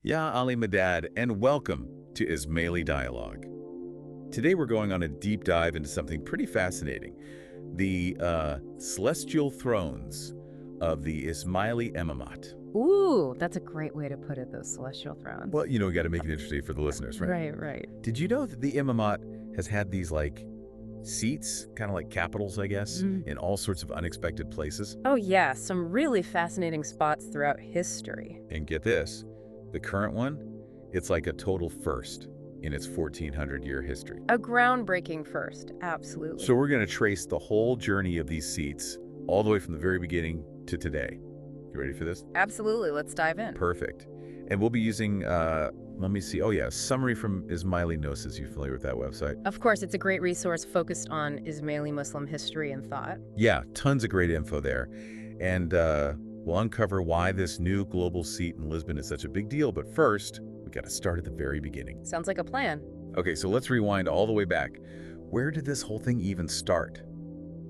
Ya Ali Madad, and welcome to Ismaili Dialogue. Today we're going on a deep dive into something pretty fascinating, the celestial thrones of the Ismaili Imamat. Ooh, that's a great way to put it, those celestial thrones. Well, we got to make it interesting for the listeners, right? Right. Did you know that the Imamat has had these, seats, kind of like capitals, I guess, in all sorts of unexpected places? Oh yeah, some really fascinating spots throughout history. And get this, the current one, it's like a total first in its 1,400-year history. A groundbreaking first, absolutely. So we're going to trace the whole journey of these seats all the way from the very beginning to today. You ready for this? Absolutely, let's dive in. Perfect. And we'll be using, let me see, a summary from Ismaili Gnosis. You familiar with that website? Of course, it's a great resource focused on Ismaili Muslim history and thought. Yeah, tons of great info there. And we'll uncover why this new global seat in Lisbon is such a big deal. But first, we got to start at the very beginning. Sounds like a plan. Okay, so let's rewind all the way back. Where did this whole thing even start?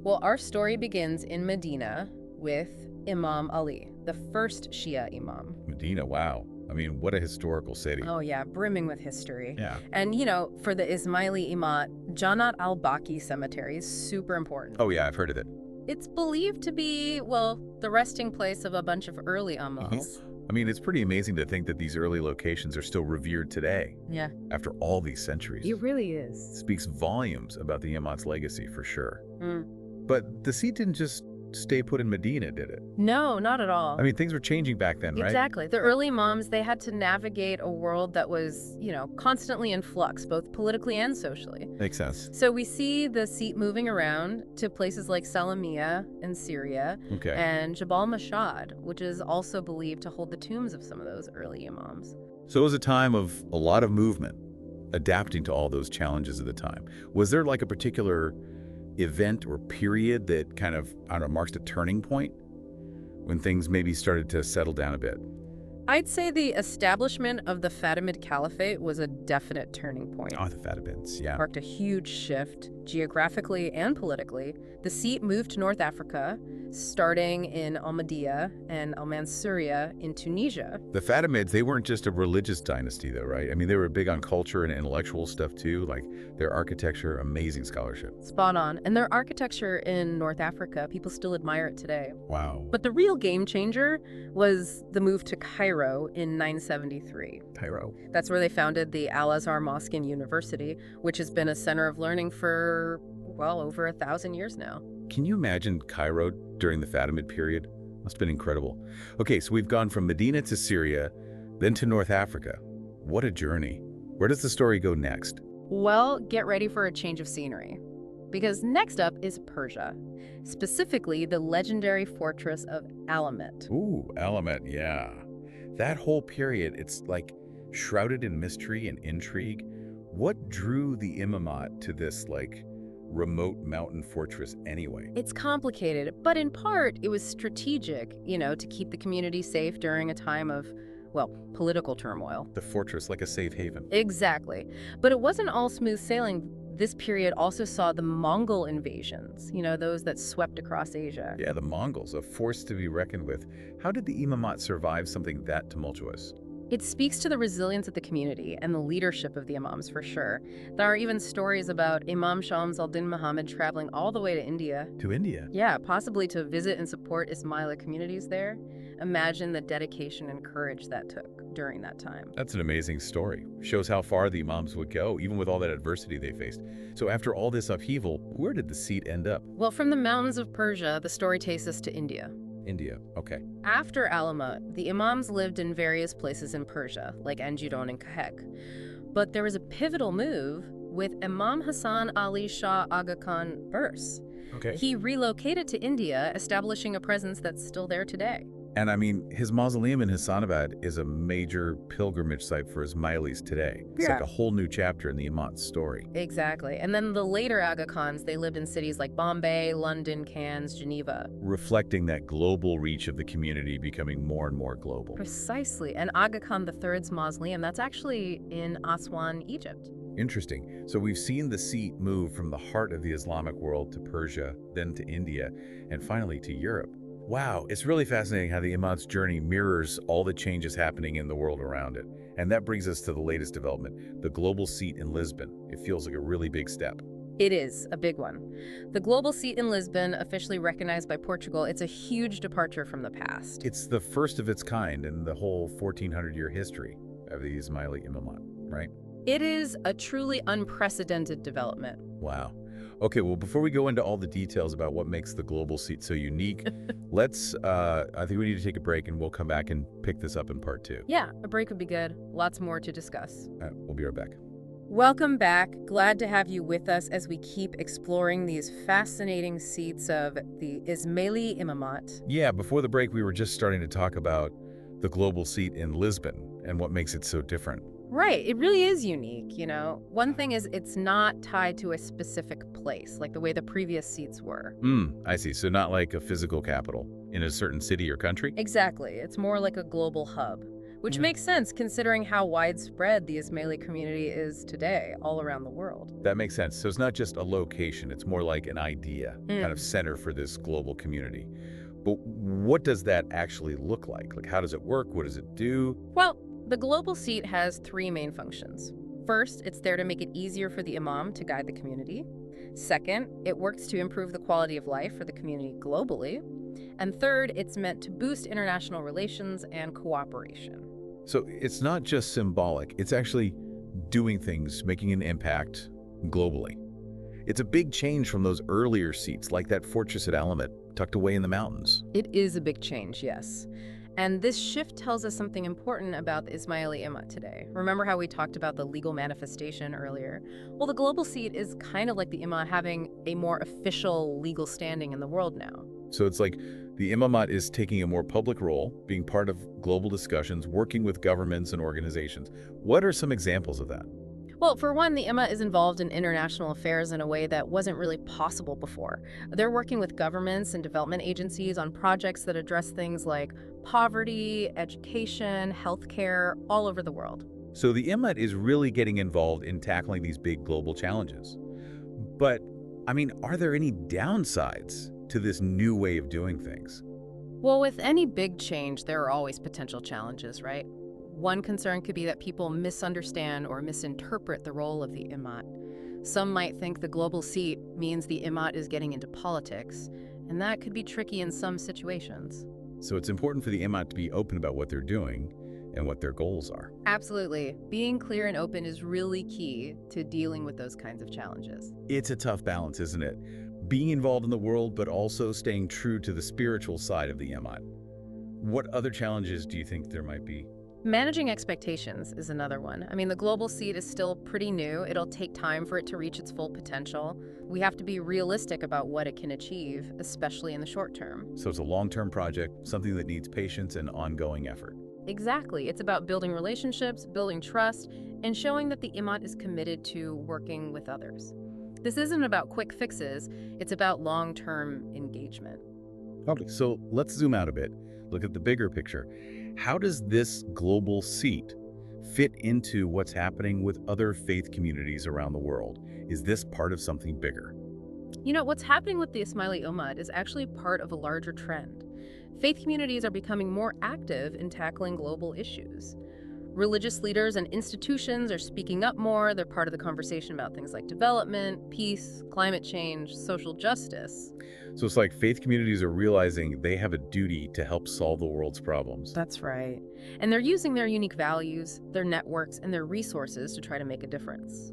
Well, our story begins in Medina with Imam Ali, the first Shia Imam. Medina, wow. I mean, what a historical city. Oh yeah, brimming with history. Yeah. And for the Ismaili Imamat, Jannat al-Baqi Cemetery is super important. Oh yeah, I've heard of it. It's believed to be, the resting place of a bunch of early imams. I mean, it's pretty amazing to think that these early locations are still revered today. Yeah. After all these centuries. It really It is. speaks volumes about the Imamat's legacy, for sure. Mm. But the seat didn't just stay put in Medina, did it? No, not at all. I mean, things were changing back then, right? Exactly. The early imams, they had to navigate a world that was, constantly in flux, both politically and socially. Makes sense. So we see the seat moving around to places like Salamiyya in Syria Okay. and Jabal Mashhad, which is also believed to hold the tombs of some of those early imams. So it was a time of a lot of movement, adapting to all those challenges of the time. Was there a particular event or period that kind of, marks a turning point when things maybe started to settle down a bit? I'd say the establishment of the Fatimid Caliphate was a definite turning point. Oh, the Fatimids, yeah. Marked a huge shift geographically and politically. The seat moved to North Africa, starting in Almedia and Al-Mansuriya in Tunisia. The Fatimids, they weren't just a religious dynasty, though, right? I mean, they were big on culture and intellectual stuff, too, like their architecture, amazing scholarship. Spot on. And their architecture in North Africa, people still admire it today. Wow. But the real game changer was the move to Cairo in 973. Cairo. That's where they founded the Al-Azhar Mosque and University, which has been a center of learning for, over 1,000 years now. Can you imagine Cairo during the Fatimid period? Must have been incredible. Okay, so we've gone from Medina to Syria, then to North Africa. What a journey. Where does the story go next? Well, get ready for a change of scenery. Because next up is Persia, specifically the legendary fortress of Alamut. Ooh, Alamut, yeah. That whole period, it's shrouded in mystery and intrigue. What drew the Imamat to this, remote mountain fortress anyway? It's complicated, but in part it was strategic, to keep the community safe during a time of, political turmoil. The fortress like a safe haven. Exactly. But it wasn't all smooth sailing. This period also saw the Mongol invasions, those that swept across Asia. Yeah, the Mongols, a force to be reckoned with. How did the Imamat survive something that tumultuous? It speaks to the resilience of the community and the leadership of the imams, for sure. There are even stories about Imam Shams al-Din Muhammad traveling all the way to India. To India? Yeah, possibly to visit and support Ismaili communities there. Imagine the dedication and courage that took during that time. That's an amazing story. Shows how far the imams would go, even with all that adversity they faced. So after all this upheaval, where did the seat end up? Well, from the mountains of Persia, the story takes us to India. India, okay. After Alamut, the imams lived in various places in Persia, like Engidoun and Kahek. But there was a pivotal move with Imam Hassan Ali Shah Aga Khan Burs. Okay. He relocated to India, establishing a presence that's still there today. And I mean, his mausoleum in Hassanabad is a major pilgrimage site for Ismailis today. It's like a whole new chapter in the Imamat's story. Exactly. And then the later Aga Khans, they lived in cities like Bombay, London, Cannes, Geneva. Reflecting that global reach of the community becoming more and more global. Precisely. And Aga Khan III's mausoleum, that's actually in Aswan, Egypt. Interesting. So we've seen the seat move from the heart of the Islamic world to Persia, then to India, and finally to Europe. Wow, it's really fascinating how the Imamat's journey mirrors all the changes happening in the world around it. And that brings us to the latest development, the global seat in Lisbon. It feels like a really big step. It is a big one. The global seat in Lisbon, officially recognized by Portugal, it's a huge departure from the past. It's the first of its kind in the whole 1400-year history of the Ismaili Imamat, right? It is a truly unprecedented development. Wow. Okay, well, before we go into all the details about what makes the global seat so unique, I think we need to take a break and we'll come back and pick this up in part 2. Yeah, a break would be good. Lots more to discuss. We'll be right back. Welcome back. Glad to have you with us as we keep exploring these fascinating seats of the Ismaili Imamat. Yeah, before the break, we were just starting to talk about the global seat in Lisbon and what makes it so different. Right, it really is unique, you know. One thing is it's not tied to a specific place, like the way the previous seats were. I see. So not like a physical capital in a certain city or country? Exactly. It's more like a global hub, which makes sense considering how widespread the Ismaili community is today all around the world. That makes sense. So it's not just a location, it's more like an idea, kind of center for this global community. But what does that actually look like? Like, how does it work? What does it do? Well, the global seat has 3 main functions. First, it's there to make it easier for the imam to guide the community. Second, it works to improve the quality of life for the community globally. And third, it's meant to boost international relations and cooperation. So it's not just symbolic, it's actually doing things, making an impact globally. It's a big change from those earlier seats, like that fortress at Alamut, tucked away in the mountains. It is a big change, yes. And this shift tells us something important about the Ismaili Imamat today. Remember how we talked about the legal manifestation earlier? Well, the global seat is kind of like the Imamat having a more official legal standing in the world now. So it's like the Imamat is taking a more public role, being part of global discussions, working with governments and organizations. What are some examples of that? Well, for one, the Imma is involved in international affairs in a way that wasn't really possible before. They're working with governments and development agencies on projects that address things like poverty, education, healthcare, all over the world. So the Imamat is really getting involved in tackling these big global challenges. But, I mean, are there any downsides to this new way of doing things? Well, with any big change, there are always potential challenges, right? One concern could be that people misunderstand or misinterpret the role of the Imamat. Some might think the global seat means the Imamat is getting into politics, and that could be tricky in some situations. So it's important for the Imamat to be open about what they're doing and what their goals are. Absolutely. Being clear and open is really key to dealing with those kinds of challenges. It's a tough balance, isn't it? Being involved in the world, but also staying true to the spiritual side of the Imamat. What other challenges do you think there might be? Managing expectations is another one. I mean, the global seat is still pretty new. It'll take time for it to reach its full potential. We have to be realistic about what it can achieve, especially in the short term. So it's a long-term project, something that needs patience and ongoing effort. Exactly. It's about building relationships, building trust, and showing that the Imamat is committed to working with others. This isn't about quick fixes, it's about long-term engagement. Okay, so let's zoom out a bit. Look at the bigger picture. How does this global seat fit into what's happening with other faith communities around the world? Is this part of something bigger? You know, what's happening with the Ismaili Imamat is actually part of a larger trend. Faith communities are becoming more active in tackling global issues. Religious leaders and institutions are speaking up more. They're part of the conversation about things like development, peace, climate change, social justice. So it's like faith communities are realizing they have a duty to help solve the world's problems. That's right. And they're using their unique values, their networks, and their resources to try to make a difference.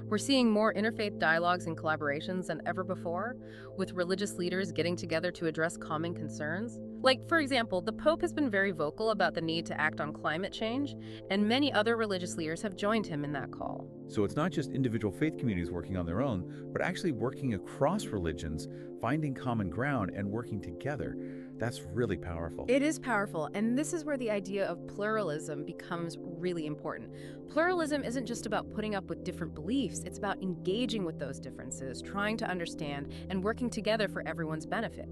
We're seeing more interfaith dialogues and collaborations than ever before, with religious leaders getting together to address common concerns. Like, for example, the Pope has been very vocal about the need to act on climate change, and many other religious leaders have joined him in that call. So it's not just individual faith communities working on their own, but actually working across religions, finding common ground and working together. That's really powerful. It is powerful, and this is where the idea of pluralism becomes really important. Pluralism isn't just about putting up with different beliefs, it's about engaging with those differences, trying to understand, and working together for everyone's benefit.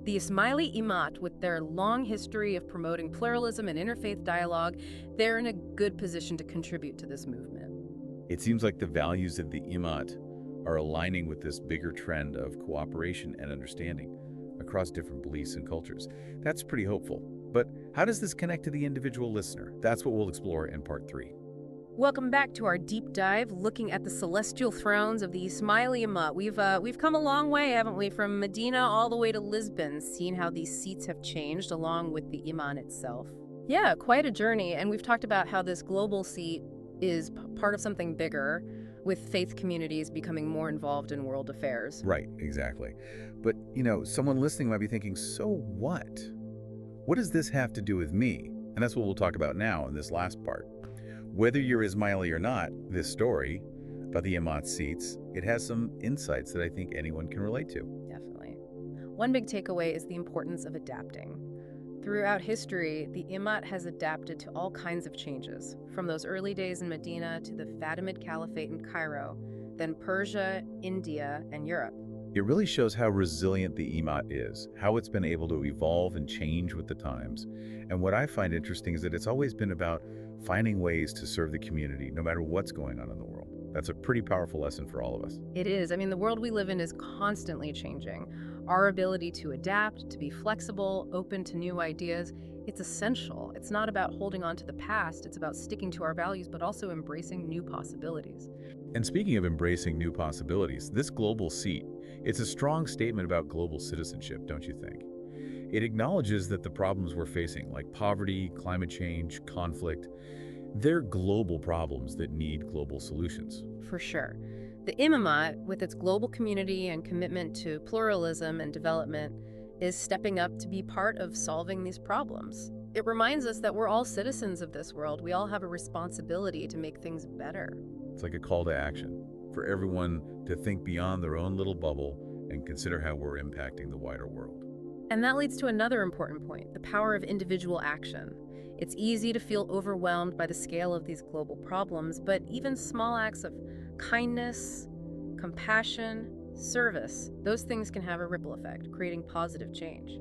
The Ismaili Imamat, with their long history of promoting pluralism and interfaith dialogue, they're in a good position to contribute to this movement. It seems like the values of the Imamat are aligning with this bigger trend of cooperation and understanding. across different beliefs and cultures. That's pretty hopeful. But how does this connect to the individual listener? That's what we'll explore in part 3. Welcome back to our deep dive, looking at the celestial thrones of the Ismaili Imamat. We've come a long way, haven't we, from Medina all the way to Lisbon, seeing how these seats have changed along with the Iman itself. Yeah, quite a journey, and we've talked about how this global seat is part of something bigger, with faith communities becoming more involved in world affairs. Right, exactly. But, someone listening might be thinking, so what? What does this have to do with me? And that's what we'll talk about now in this last part. Whether you're Ismaili or not, this story about the Imamat seats, it has some insights that I think anyone can relate to. Definitely. One big takeaway is the importance of adapting. Throughout history, the Imamat has adapted to all kinds of changes, from those early days in Medina to the Fatimid Caliphate in Cairo, then Persia, India, and Europe. It really shows how resilient the Imamat is, how it's been able to evolve and change with the times. And what I find interesting is that it's always been about finding ways to serve the community, no matter what's going on in the world. That's a pretty powerful lesson for all of us. It is. I mean, the world we live in is constantly changing. Our ability to adapt, to be flexible, open to new ideas, it's essential. It's not about holding on to the past, it's about sticking to our values, but also embracing new possibilities. And speaking of embracing new possibilities, this global seat, it's a strong statement about global citizenship, don't you think? It acknowledges that the problems we're facing, like poverty, climate change, conflict, they're global problems that need global solutions. For sure. The Imamat, with its global community and commitment to pluralism and development, is stepping up to be part of solving these problems. It reminds us that we're all citizens of this world. We all have a responsibility to make things better. It's like a call to action for everyone to think beyond their own little bubble and consider how we're impacting the wider world. And that leads to another important point, the power of individual action. It's easy to feel overwhelmed by the scale of these global problems, but even small acts of kindness, compassion, service, those things can have a ripple effect, creating positive change.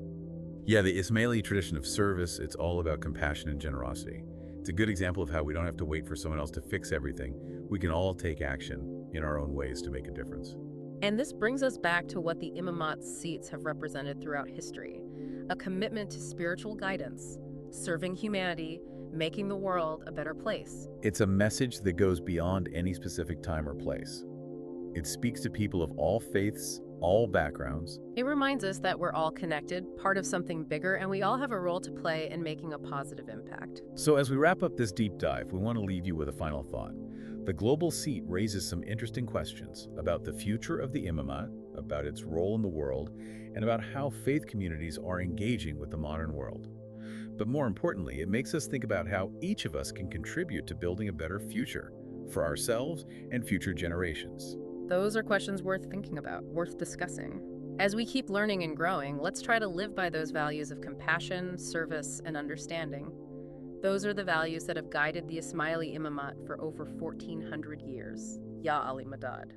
Yeah, the Ismaili tradition of service, it's all about compassion and generosity. It's a good example of how we don't have to wait for someone else to fix everything. We can all take action in our own ways to make a difference. And this brings us back to what the Imamat seats have represented throughout history, a commitment to spiritual guidance, serving humanity, making the world a better place. It's a message that goes beyond any specific time or place. It speaks to people of all faiths, all backgrounds. It reminds us that we're all connected, part of something bigger, and we all have a role to play in making a positive impact. So as we wrap up this deep dive, we want to leave you with a final thought. The global seat raises some interesting questions about the future of the Imamat, about its role in the world, and about how faith communities are engaging with the modern world. But more importantly, it makes us think about how each of us can contribute to building a better future for ourselves and future generations. Those are questions worth thinking about, worth discussing. As we keep learning and growing, let's try to live by those values of compassion, service, and understanding. Those are the values that have guided the Ismaili Imamat for over 1,400 years. Ya Ali Madad.